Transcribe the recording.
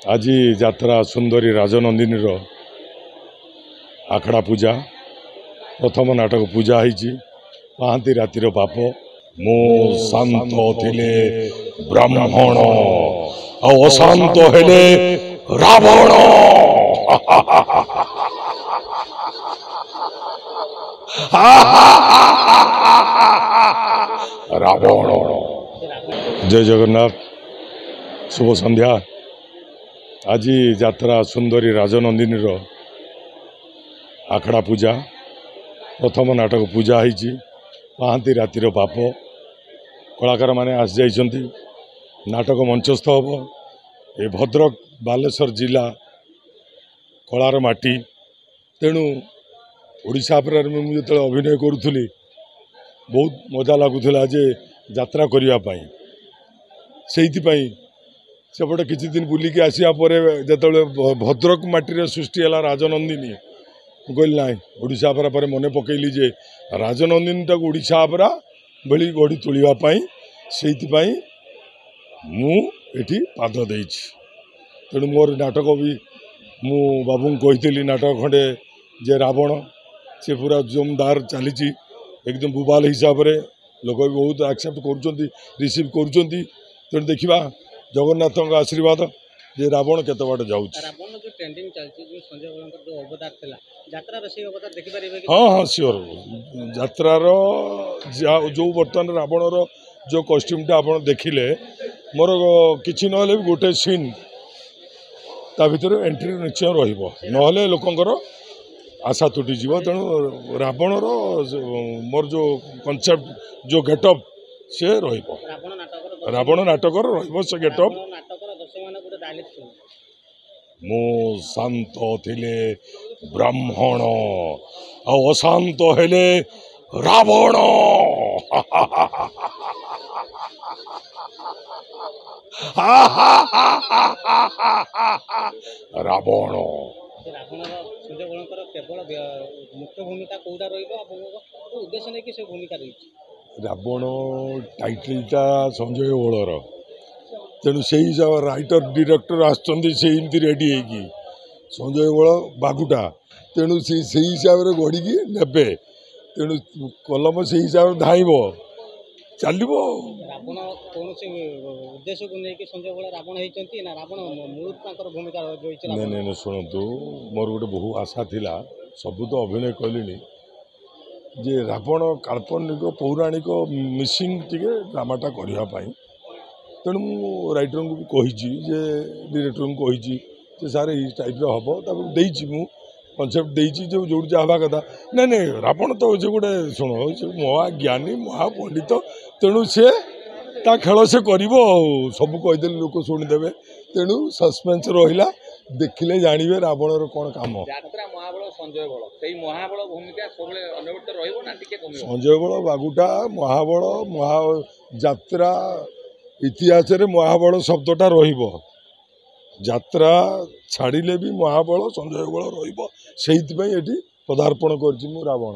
आज जात्रा सुंदरी राजनंदिनी आखड़ा पूजा प्रथम नाटक पूजा होती पांति रातिर बाप मो शांत थिले ब्राह्मण अशांत हेले रावण रावण। जय जगन्नाथ। शुभ संध्या। आज जात्रा सुंदरी राजनंदिनी आखड़ा पूजा प्रथम नाटक पूजा होती पांति रातिर बाप कलाकार माने आस जाइछन्ति। नाटक मंचस्थ हम ए भद्रक बालेश्वर जिला कलार माटी। तेणु ओडिशा पर जो अभिनय करुली बहुत मजा लगुला जे यात्रा करने से सेपटे किसी दिन बुलिकी आसिया जो भद्रक माटी सृष्टि है राजनंदिनी कहली ना ओडिशा अपरा पर मन पकईली जे राजनंदिनी टाक ओडिशा अपरा बेली गढ़ी तोड़ापी से मुझे पाद दे। तेणु मोर नाटक भी मु बाबू कही नाटक खंडे जे रावण से पूरा जोमदार चली एकदम बुबाल हिसाब से लोक भी बहुत एक्सेप्ट कर रिसीव कर। देखा जगन्नाथ आशीर्वाद जे रावण केते बाट जाउछ। रावण जो ट्रेंडिंग चलची जो संजय बलंकर जो अवतार थिला यात्रा रे से अवतार देखि परिबे कि? हां हां श्योर। यात्रा रो जो वर्तमान रावण रो जो कॉस्ट्यूम ता आपण देखिले मोर किछि नहले गोटे सीन ता भीतर एंट्री निश्चय रहिबो नहले लोकंकर आशा तुटी जीव। तेणु रावण रो मोर जो कॉन्सेप्ट जो गेटअप से रहिबो रावण नाटक रहिबो से गेटअप। मो शांत थिले ब्राह्मण अशांत हेले रावण रावण। संजय बलंकर केवल मुख्य भूमिका कोडा रहिबो आपन उद्देश्य नै कि से भूमिका रही रावण टाइटलटा संजय बलर। तेणु से हिसाब राइटर डायरेक्टर आसती रेडी है संजय बल बागुटा। तेणु से हिसाब से गढ़ी ने तेणु कलम से हिसाब से धाइब चलो। रावण कौन उद्देश्य को लेकिन संजय बल रावण होती ना रावण मूल भूमिका नहीं नहीं शुणु मोर गोटे बहु आशा थिला सबू तो अभिनय कलिनी जे रावण काल्पनिक पौराणिक मिसिंग टे ड्रामाटा करने। तेणु मु राइटर को भी कही डायरेक्टर को कही सारे ये टाइप हम देमु कनसेप्ट देती जो जो जहाँ कथा नहीं नहीं रावण तो जो गोटे शुण महाज्ञानी महापंडित। तेणु से ता खेल से कर सब कहीदे लोक शुणिदेवे। तेणु सस्पेन्स रहा देखिले जानवे रावण कौन काम। संजय बल बागुटा महाबल यात्रा इतिहास रे महाबल शब्दटा रहिबो। यात्रा छाड़िले भी महाबल संजय बल रहिबो। सेहित पई एठी पदार्पण करछि मु रावण।